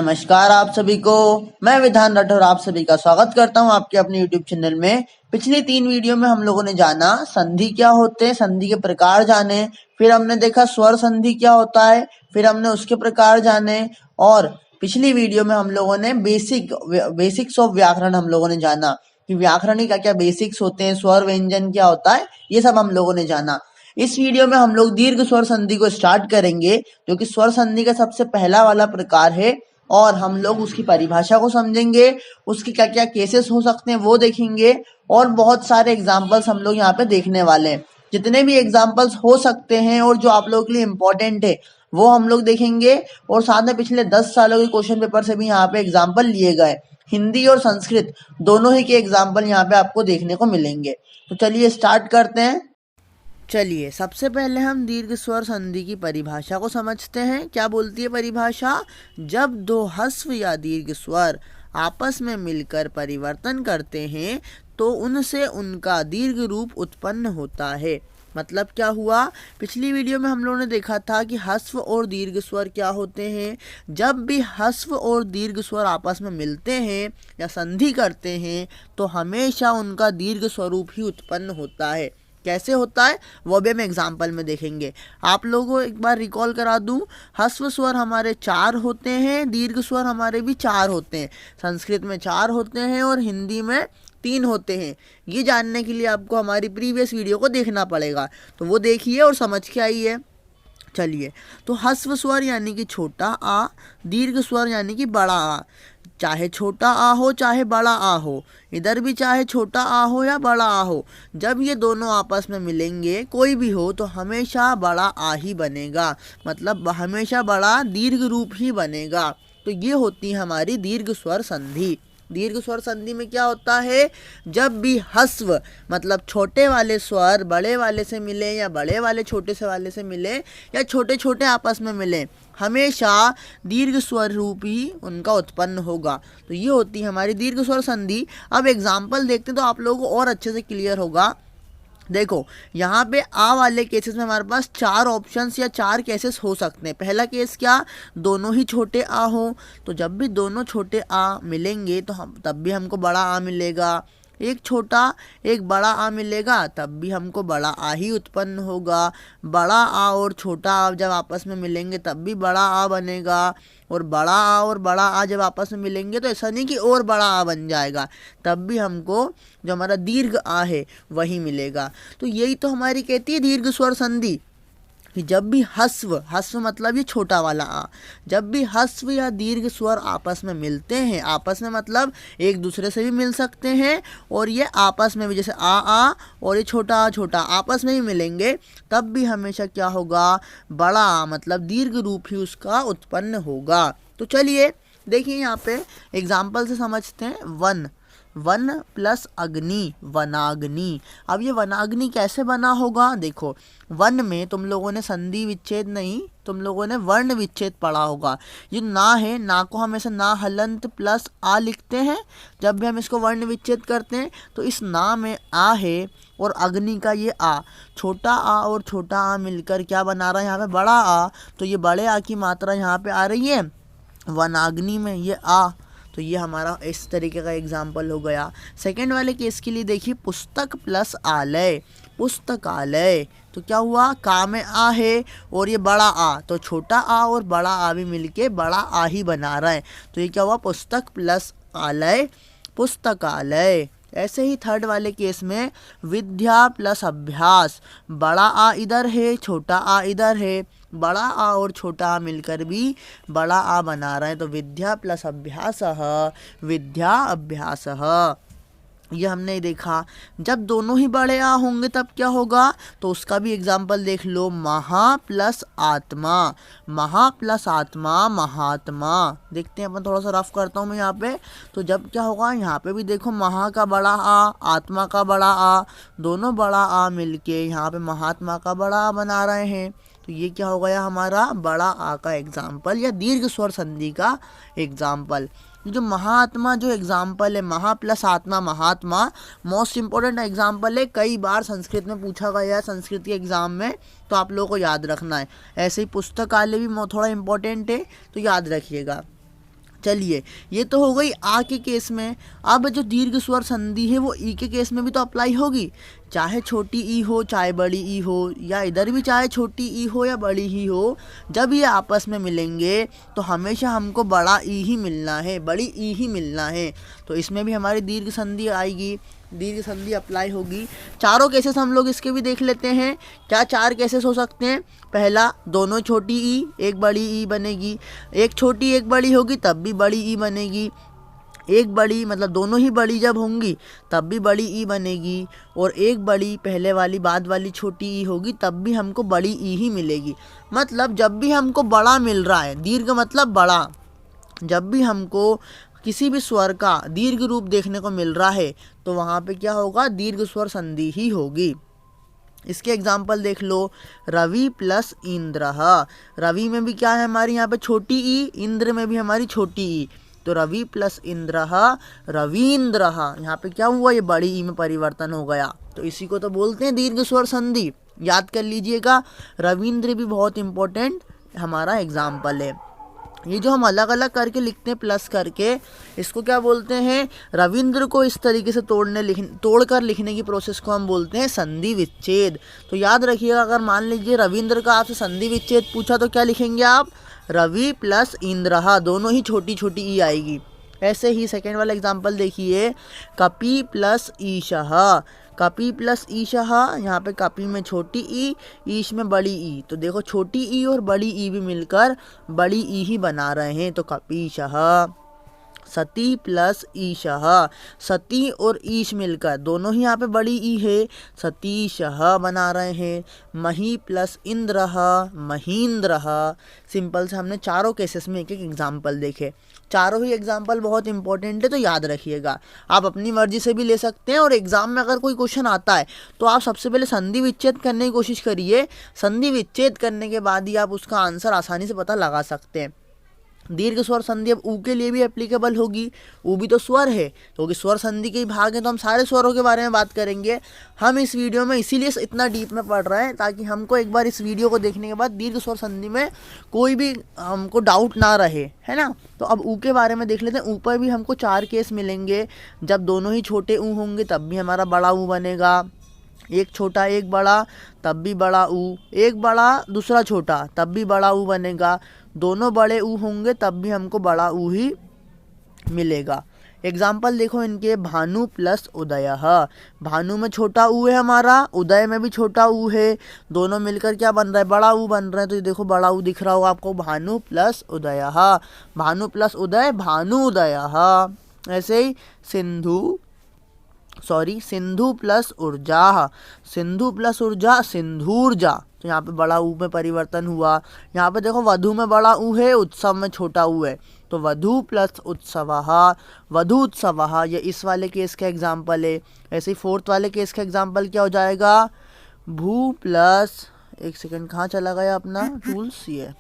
नमस्कार आप सभी को। मैं विधान राठौर आप सभी का स्वागत करता हूं आपके अपने यूट्यूब चैनल में। पिछली 3 वीडियो में हम लोगों ने जाना संधि क्या होते हैं, संधि के प्रकार जाने, फिर हमने देखा स्वर संधि क्या होता है, फिर हमने उसके प्रकार जाने, और पिछली वीडियो में हम लोगों ने बेसिक्स ऑफ व्याकरण हम लोगों ने जाना कि व्याकरण के क्या क्या बेसिक्स होते हैं, स्वर व्यंजन क्या होता है, ये सब हम लोगों ने जाना। इस वीडियो में हम लोग दीर्घ स्वर संधि को स्टार्ट करेंगे, जो कि स्वर संधि का सबसे पहला वाला प्रकार है, और हम लोग उसकी परिभाषा को समझेंगे, उसके क्या क्या केसेस हो सकते हैं वो देखेंगे, और बहुत सारे एग्जाम्पल्स हम लोग यहाँ पे देखने वाले हैं। जितने भी एग्जाम्पल्स हो सकते हैं और जो आप लोगों के लिए इम्पोर्टेंट है वो हम लोग देखेंगे, और साथ में पिछले 10 सालों के क्वेश्चन पेपर से भी यहाँ पे एग्जाम्पल लिए गए। हिंदी और संस्कृत दोनों ही के एग्जाम्पल यहाँ पे आपको देखने को मिलेंगे। तो चलिए स्टार्ट करते हैं। चलिए सबसे पहले हम दीर्घ स्वर संधि की परिभाषा को समझते हैं। क्या बोलती है परिभाषा? जब दो ह्रस्व या दीर्घ स्वर आपस में मिलकर परिवर्तन करते हैं तो उनसे उनका दीर्घ रूप उत्पन्न होता है। मतलब क्या हुआ? पिछली वीडियो में हम लोगों ने देखा था कि ह्रस्व और दीर्घ स्वर क्या होते हैं। जब भी ह्रस्व और दीर्घ स्वर आपस में मिलते हैं या संधि करते हैं तो हमेशा उनका दीर्घ स्वरूप ही उत्पन्न होता है। कैसे होता है वो भी हम एग्जाम्पल में देखेंगे। आप लोगों को एक बार रिकॉल करा दूं, ह्रस्व स्वर हमारे 4 होते हैं, दीर्घ स्वर हमारे भी 4 होते हैं। संस्कृत में 4 होते हैं और हिंदी में 3 होते हैं। ये जानने के लिए आपको हमारी प्रीवियस वीडियो को देखना पड़ेगा, तो वो देखिए और समझ के आइए। चलिए, तो ह्रस्व स्वर यानी कि छोटा आ, दीर्घ स्वर यानी कि बड़ा आ। चाहे छोटा आ हो चाहे बड़ा आ हो, इधर भी चाहे छोटा आ हो या बड़ा आ हो, जब ये दोनों आपस में मिलेंगे कोई भी हो तो हमेशा बड़ा आ ही बनेगा, मतलब हमेशा बड़ा दीर्घ रूप ही बनेगा। तो ये होती है हमारी दीर्घ स्वर संधि। दीर्घ स्वर संधि में क्या होता है? जब भी ह्रस्व मतलब छोटे वाले स्वर बड़े वाले से मिले या बड़े वाले छोटे से वाले से मिले या छोटे छोटे आपस में मिले, हमेशा दीर्घ स्वर रूप ही उनका उत्पन्न होगा। तो ये होती है हमारी दीर्घ स्वर संधि। अब एग्जाम्पल देखते हैं तो आप लोगों को और अच्छे से क्लियर होगा। देखो यहाँ पे आ वाले केसेस में हमारे पास 4 ऑप्शंस या 4 केसेस हो सकते हैं। पहला केस क्या? दोनों ही छोटे आ हो, तो जब भी दोनों छोटे आ मिलेंगे तो हम तब भी हमको बड़ा आ मिलेगा। एक छोटा एक बड़ा आ मिलेगा तब भी हमको बड़ा आ ही उत्पन्न होगा। बड़ा आ और छोटा आ जब आपस में मिलेंगे तब भी बड़ा आ बनेगा, और बड़ा आ और बड़ा आ जब आपस में मिलेंगे तो ऐसा नहीं कि और बड़ा आ बन जाएगा, तब भी हमको जो हमारा दीर्घ आ है वही मिलेगा। तो यही तो हमारी कहती है दीर्घ स्वर संधि, कि जब भी ह्रस्व मतलब ये छोटा वाला आ, जब भी ह्रस्व या दीर्घ स्वर आपस में मिलते हैं, आपस में मतलब एक दूसरे से भी मिल सकते हैं और ये आपस में भी, जैसे आ और ये छोटा आपस में ही मिलेंगे, तब भी हमेशा क्या होगा? बड़ा आ मतलब दीर्घ रूप ही उसका उत्पन्न होगा। तो चलिए देखिए यहाँ पे एग्जाम्पल से समझते हैं। वन प्लस अग्नि, वनाग्नि। अब ये वनाग्नि कैसे बना होगा? देखो, वन में तुम लोगों ने संधि विच्छेद नहीं, तुम लोगों ने वर्ण विच्छेद पढ़ा होगा। ये ना है, ना को हमेशा ना हलंत प्लस आ लिखते हैं। जब भी हम इसको वर्ण विच्छेद करते हैं तो इस ना में आ है, और अग्नि का ये आ, छोटा आ और छोटा आ मिलकर क्या बना रहा है यहाँ पे? बड़ा आ। तो ये बड़े आ की मात्रा यहाँ पे आ रही है वनाग्नि में, ये आ। तो ये हमारा इस तरीके का एग्जाम्पल हो गया। सेकंड वाले केस के लिए देखिए, पुस्तक प्लस आलय, पुस्तकालय। तो क्या हुआ? का में आ है और ये बड़ा आ, तो छोटा आ और बड़ा आ भी मिलके बड़ा आ ही बना रहा है। तो ये क्या हुआ? पुस्तक प्लस आलय, पुस्तकालय। ऐसे ही थर्ड वाले केस में विद्या प्लस अभ्यास, बड़ा आ इधर है छोटा आ इधर है, बड़ा आ और छोटा आ मिलकर भी बड़ा आ बना रहे हैं। तो विद्या प्लस अभ्यासः, विद्या अभ्यासः। ये हमने देखा। जब दोनों ही बड़े आ होंगे तब क्या होगा? तो उसका भी एग्जाम्पल देख लो। महा प्लस आत्मा, महा प्लस आत्मा महात्मा। देखते हैं अपन, थोड़ा सा रफ करता हूँ मैं यहाँ पे। तो जब क्या होगा? यहाँ पे भी देखो, महा का बड़ा आ, आत्मा का बड़ा आ, दोनों बड़ा आ मिलके यहाँ पे महात्मा का बड़ा आ बना रहे हैं। तो ये क्या हो गया? हमारा बड़ा आ का एग्जाम्पल या दीर्घ स्वर संधि का एग्जाम्पल। जो महात्मा जो एग्जाम्पल है, महा प्लस आत्मा महात्मा, मोस्ट इंपॉर्टेंट एग्जाम्पल है। कई बार संस्कृत में पूछा गया है, संस्कृत के एग्जाम में, तो आप लोगों को याद रखना है। ऐसे ही पुस्तकालय भी थोड़ा इंपॉर्टेंट है, तो याद रखिएगा। चलिए, ये तो हो गई आ के केस में। अब जो दीर्घ स्वर संधि है वो ई के केस में भी तो अप्लाई होगी, चाहे छोटी ई हो चाहे बड़ी ई हो, या इधर भी चाहे छोटी ई हो या बड़ी ही हो, जब ये आपस में मिलेंगे तो हमेशा हमको बड़ा ई ही मिलना है, बड़ी ई ही मिलना है। तो इसमें भी हमारी दीर्घ संधि आएगी, दीर्घ संधि अप्लाई होगी। चारों केसेस हम लोग इसके भी देख लेते हैं। क्या चार केसेस हो सकते हैं? पहला, दोनों छोटी ई एक बड़ी ई बनेगी, एक छोटी एक बड़ी होगी तब भी बड़ी ई बनेगी, एक बड़ी मतलब दोनों ही बड़ी जब होंगी तब भी बड़ी ई बनेगी, और एक बड़ी पहले वाली बाद वाली छोटी ई होगी तब भी हमको बड़ी ई ही मिलेगी। मतलब जब भी हमको बड़ा मिल रहा है, दीर्घ मतलब बड़ा, जब भी हमको किसी भी स्वर का दीर्घ रूप देखने को मिल रहा है तो वहाँ पे क्या होगा? दीर्घ स्वर संधि ही होगी। इसके एग्जाम्पल देख लो, रवि प्लस इंद्र। रवि में भी क्या है हमारी यहाँ पे? छोटी ई, इंद्र में भी हमारी छोटी ई, तो रवि प्लस इंद्र रवींद्र। यहाँ पे क्या हुआ? ये बड़ी ई में परिवर्तन हो गया, तो इसी को तो बोलते हैं दीर्घ स्वर संधि। याद कर लीजिएगा, रविंद्र भी बहुत इंपॉर्टेंट हमारा एग्जाम्पल है। ये जो हम अलग अलग करके लिखते हैं प्लस करके, इसको क्या बोलते हैं? रविंद्र को इस तरीके से तोड़कर लिखने की प्रोसेस को हम बोलते हैं संधि विच्छेद। तो याद रखिएगा, अगर मान लीजिए रविंद्र का आपसे संधि विच्छेद पूछा तो क्या लिखेंगे आप? रवि प्लस इंद्र, दोनों ही छोटी छोटी ई आएगी। ऐसे ही सेकेंड वाला एग्जाम्पल देखिए, कपि प्लस ईशः। कपि प्लस ईशः, यहाँ पे कपि में छोटी ई, ईश में बड़ी ई, तो देखो छोटी ई और बड़ी ई भी मिलकर बड़ी ई ही बना रहे हैं, तो कपीशः। सती प्लस ईशः, सती और ईश मिलकर दोनों ही यहाँ पे बड़ी ई है, सतीशः बना रहे हैं। मही प्लस इंद्रः, महींद्रः। सिंपल से हमने चारों केसेस में एक एक एग्जाम्पल देखे। चारों ही एग्जाम्पल बहुत इंपॉर्टेंट है, तो याद रखिएगा। आप अपनी मर्जी से भी ले सकते हैं, और एग्जाम में अगर कोई क्वेश्चन आता है तो आप सबसे पहले संधि विच्छेद करने की कोशिश करिए। संधि विच्छेद करने के बाद ही आप उसका आंसर आसानी से पता लगा सकते हैं। दीर्घ स्वर संधि अब ऊ के लिए भी एप्लीकेबल होगी, ऊ भी तो स्वर है, क्योंकि स्वर संधि के ही भाग है, तो हम सारे स्वरों के बारे में बात करेंगे। हम इस वीडियो में इसीलिए इतना डीप में पढ़ रहे हैं ताकि हमको एक बार इस वीडियो को देखने के बाद दीर्घ स्वर संधि में कोई भी हमको डाउट ना रहे, है ना। तो अब ऊ के बारे में देख लेते हैं। ऊपर भी हमको चार केस मिलेंगे, जब दोनों ही छोटे ऊ होंगे तब भी हमारा बड़ा ऊ बनेगा, एक छोटा एक बड़ा तब भी बड़ा ऊ, एक बड़ा दूसरा छोटा तब भी बड़ा ऊ बनेगा, दोनों बड़े ऊ होंगे तब भी हमको बड़ा ऊ ही मिलेगा। एग्जाम्पल देखो इनके, भानु प्लस उदय। भानु में छोटा ऊ है हमारा, उदय में भी छोटा ऊ है, दोनों मिलकर क्या बन रहा है? बड़ा ऊ बन रहे हैं। तो ये देखो बड़ा ऊ दिख रहा होगा आपको, भानु प्लस उदय, भानु प्लस उदय भानु उदय। ऐसे ही सिंधु प्लस ऊर्जा, सिंधु प्लस ऊर्जा सिंधूर्जा। तो यहाँ पे बड़ा ऊ में परिवर्तन हुआ। यहाँ पे देखो वधु में बड़ा ऊ है, उत्सव में छोटा ऊ है, तो वधु प्लस उत्सवः, वधु उत्सवः। ये इस वाले केस का एग्जाम्पल है। ऐसे ही फोर्थ वाले केस का एग्जाम्पल क्या हो जाएगा? भू प्लस, एक सेकंड कहाँ चला गया अपना टूल्स, ये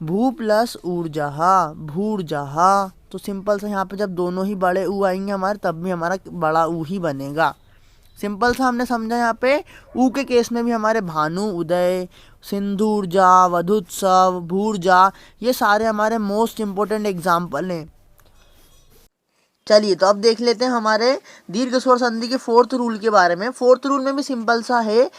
भू प्लस ऊर्जा भूर्जा। तो सिंपल सा यहाँ पे जब दोनों ही बड़े ऊ आएंगे हमारे तब भी हमारा बड़ा ऊ ही बनेगा। सिंपल सा हमने समझा। यहाँ पे ऊ के केस में भी हमारे भानु, उदय, सिंधूर्जा, वधुत्सव, भूर्जा, ये सारे हमारे मोस्ट इम्पोर्टेंट एग्जाम्पल हैं। चलिए, तो अब देख लेते हैं हमारे दीर्घ स्वर संधि के फोर्थ रूल के बारे में। फोर्थ रूल में भी सिंपल सा है,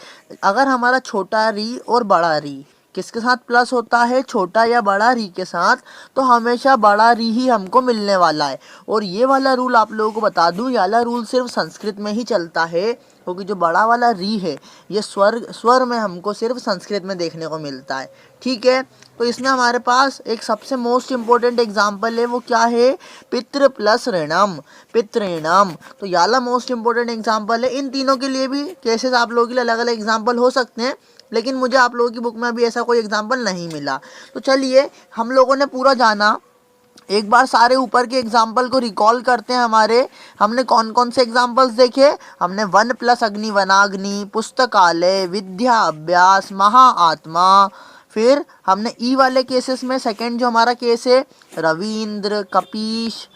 अगर हमारा छोटा री और बड़ा री किसके साथ प्लस होता है? छोटा या बड़ा री के साथ, तो हमेशा बड़ा री ही हमको मिलने वाला है। और ये वाला रूल आप लोगों को बता दूं, ये वाला रूल सिर्फ संस्कृत में ही चलता है, क्योंकि जो बड़ा वाला री है ये स्वर में हमको सिर्फ संस्कृत में देखने को मिलता है। ठीक है, तो इसमें हमारे पास एक सबसे मोस्ट इम्पोर्टेंट एग्जाम्पल है, वो क्या है? पितृ प्लस ऋणम, पितृणम। तो ये वाला मोस्ट इम्पोर्टेंट एग्जाम्पल है। इन तीनों के लिए भी केसेस आप लोगों के लिए अलग अलग एग्जाम्पल हो सकते हैं, लेकिन मुझे आप लोगों की बुक में अभी ऐसा कोई एग्जाम्पल नहीं मिला। तो चलिए, हम लोगों ने पूरा जाना, एक बार सारे ऊपर के एग्जाम्पल को रिकॉल करते हैं। हमने कौन कौन से एग्जाम्पल्स देखे? हमने वन प्लस अग्नि वनाग्नि, पुस्तकालय, विद्या अभ्यास, महाआत्मा। फिर हमने ई वाले केसेस में सेकंड जो हमारा केस है, रवींद्र, कपीश,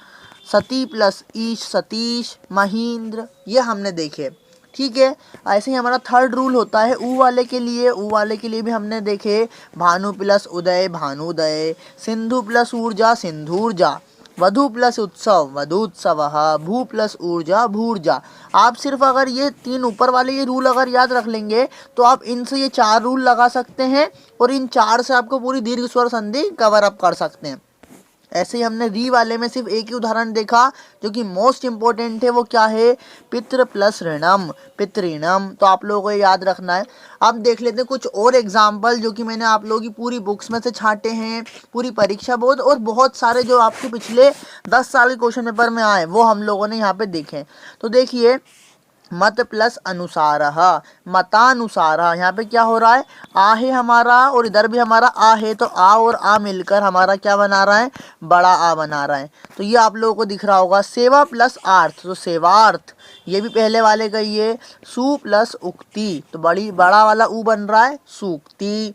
सती प्लस ईश सतीश, महींद्र, ये हमने देखे। ठीक है। ऐसे ही हमारा थर्ड रूल होता है ऊ वाले के लिए। ऊ वाले के लिए भी हमने देखे भानु प्लस उदय भानुदय, सिंधु प्लस ऊर्जा सिंधुर्जा, वधु प्लस उत्सव वधूत्सवः, भू प्लस ऊर्जा भूर्जा। आप सिर्फ अगर ये तीन ऊपर वाले ये रूल अगर याद रख लेंगे तो आप इनसे ये चार रूल लगा सकते हैं और इन चार से आपको पूरी दीर्घ स्वर संधि कवर अप कर सकते हैं। ऐसे ही हमने री वाले में सिर्फ एक ही उदाहरण देखा जो कि मोस्ट इंपॉर्टेंट है, वो क्या है, पितृ प्लस ऋणम पितृणम। तो आप लोगों को याद रखना है। अब देख लेते हैं कुछ और एग्जाम्पल जो कि मैंने आप लोगों की पूरी बुक्स में से छांटे हैं, पूरी परीक्षा बोर्ड और बहुत सारे जो आपके पिछले 10 साल के क्वेश्चन पेपर में आए वो हम लोगों ने यहाँ पे देखे। तो देखिए मत प्लस अनुसारः मतानुसारः, यहाँ पे क्या हो रहा है, आ है हमारा और इधर भी हमारा आ है, तो आ और आ मिलकर हमारा क्या बना रहा है, बड़ा आ बना रहा है। तो ये आप लोगों को दिख रहा होगा। सेवा प्लस आर्थ, तो सेवार्थ, ये भी पहले वाले का ही है। सु प्लस उक्ति, तो बड़ा वाला ऊ बन रहा है सूक्ति।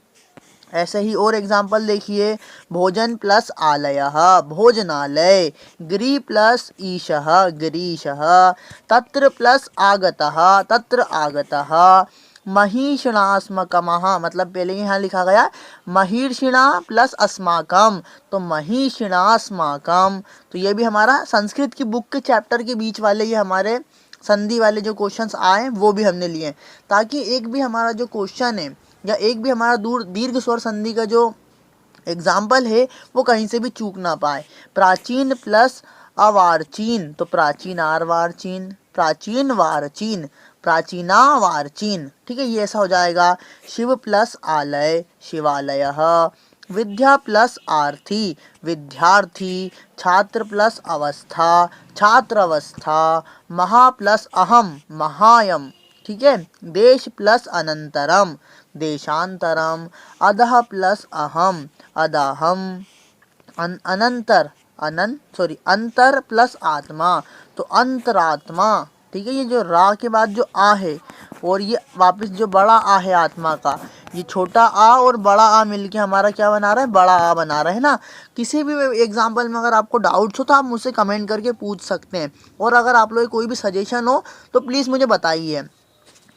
ऐसे ही और एग्जाम्पल देखिए, भोजन प्लस आलयः भोजनालय, गिरि प्लस ईशः गिरीशः, तत्र प्लस आगतः तत्र आगतः, महिषिणास्मकमः, मतलब पहले यहाँ लिखा गया महिषिणा प्लस अस्माकम, तो महिषिणास्माकम। तो ये भी हमारा संस्कृत की बुक के चैप्टर के बीच वाले ये हमारे संधि वाले जो क्वेश्चंस आए वो भी हमने लिए, ताकि एक भी हमारा जो क्वेश्चन है या एक भी हमारा दीर्घ स्वर संधि का जो एग्जाम्पल है वो कहीं से भी चूक ना पाए। प्राचीन प्लस अवार्चीन, तो प्राचीन आरवार्चीन, प्राचीन वार्चीन, प्राचीना वार्चीन, ठीक है, ये ऐसा हो जाएगा। शिव प्लस आलय शिवालयः, विद्या प्लस आर्थी विद्यार्थी, छात्र प्लस अवस्था छात्र अवस्था, महा प्लस अहम महायम, ठीक है, देश प्लस अनंतरम देशांतरम, अधः प्लस अहम अदाहम, अंतर प्लस आत्मा, तो अंतरात्मा, ठीक है। ये जो रा के बाद जो आ है और ये वापस जो बड़ा आ है आत्मा का, ये छोटा आ और बड़ा आ मिलके हमारा क्या बना रहा है, बड़ा आ बना रहा है ना। किसी भी एग्जाम्पल में अगर आपको डाउट्स हो तो आप मुझसे कमेंट करके पूछ सकते हैं, और अगर आप लोग कोई भी सजेशन हो तो प्लीज़ मुझे बताइए,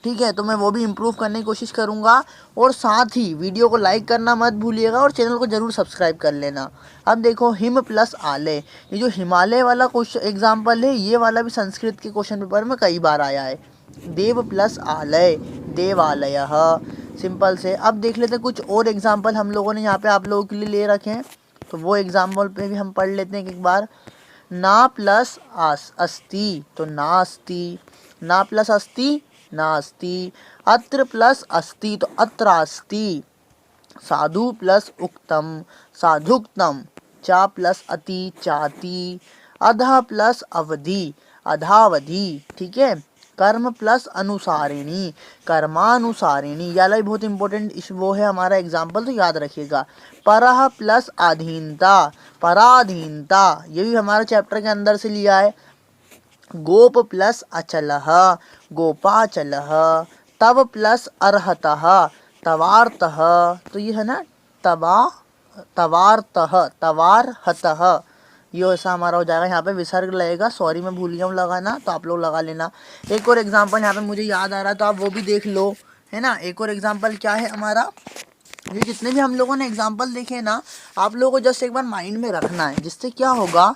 ठीक है, तो मैं वो भी इम्प्रूव करने की कोशिश करूँगा। और साथ ही वीडियो को लाइक करना मत भूलिएगा और चैनल को ज़रूर सब्सक्राइब कर लेना। अब देखो हिम प्लस आलय, ये जो हिमालय वाला क्वेश्चन एग्जाम्पल है ये वाला भी संस्कृत के क्वेश्चन पेपर में कई बार आया है। देव प्लस आलय देवालयः, सिंपल से। अब देख लेते हैं कुछ और एग्जाम्पल हम लोगों ने यहाँ पे आप लोगों के लिए ले रखे हैं, तो वो एग्जाम्पल पे भी हम पढ़ लेते हैं एक बार। ना प्लस अस्ति, तो नास्ति, ना प्लस अस्ति नास्ति, अत्र प्लस अस्ति, तो अत्रास्ति, साधु प्लस उक्तम साधुक्तम, चा प्लस अति चाति, अधः प्लस अवधि अधावधि, ठीक है, कर्म प्लस अनुसारिणी कर्मानुसारिणी, याला भी बहुत इंपॉर्टेंट वो है हमारा एग्जाम्पल, तो याद रखिएगा। परः प्लस अधीनता पराधीनता, ये भी हमारे चैप्टर के अंदर से लिया है। गोप प्लस अचलः गोपाचलः, तव प्लस अर्हतः तवार्तः, तो ये है ना तवार्हतः, ये ऐसा हमारा हो जाएगा। यहाँ पे विसर्ग लगेगा, सॉरी मैं भूल गया हूँ लगाना, तो आप लोग लगा लेना। एक और एग्जाम्पल यहाँ पे मुझे याद आ रहा है, तो आप वो भी देख लो, है ना। एक और एग्जाम्पल क्या है हमारा, ये जितने भी हम लोगों ने एग्जाम्पल देखे ना, आप लोगों को जस्ट एक बार माइंड में रखना है, जिससे क्या होगा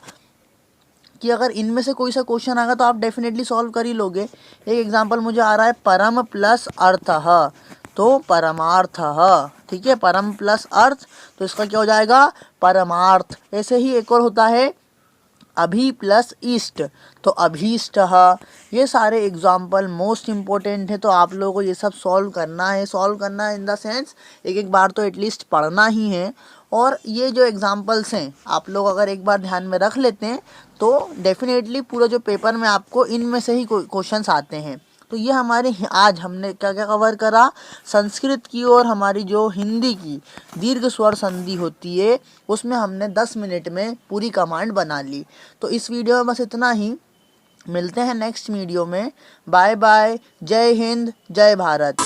कि अगर इनमें से कोई सा क्वेश्चन आएगा तो आप डेफिनेटली सॉल्व कर ही लोगे। एक एग्जांपल मुझे आ रहा है, परम प्लस अर्थः, तो परमार्थः, ठीक है, परम प्लस अर्थ, तो इसका क्या हो जाएगा, परमार्थ। ऐसे ही एक और होता है अभि प्लस ईस्ट, तो अभीष्टः। ये सारे एग्जाम्पल मोस्ट इम्पोर्टेंट है, तो आप लोगों को ये सब सॉल्व करना है इन द सेंस एक एक बार तो एटलीस्ट पढ़ना ही है। और ये जो एग्जाम्पल्स हैं आप लोग अगर एक बार ध्यान में रख लेते हैं तो डेफिनेटली पूरा जो पेपर में आपको इनमें से ही क्वेश्चंस आते हैं। तो ये हमारे आज हमने क्या क्या कवर करा, संस्कृत की और हमारी जो हिंदी की दीर्घ स्वर संधि होती है उसमें हमने 10 मिनट में पूरी कमांड बना ली। तो इस वीडियो में बस इतना ही, मिलते हैं नेक्स्ट वीडियो में। बाय बाय, जय हिंद, जय भारत।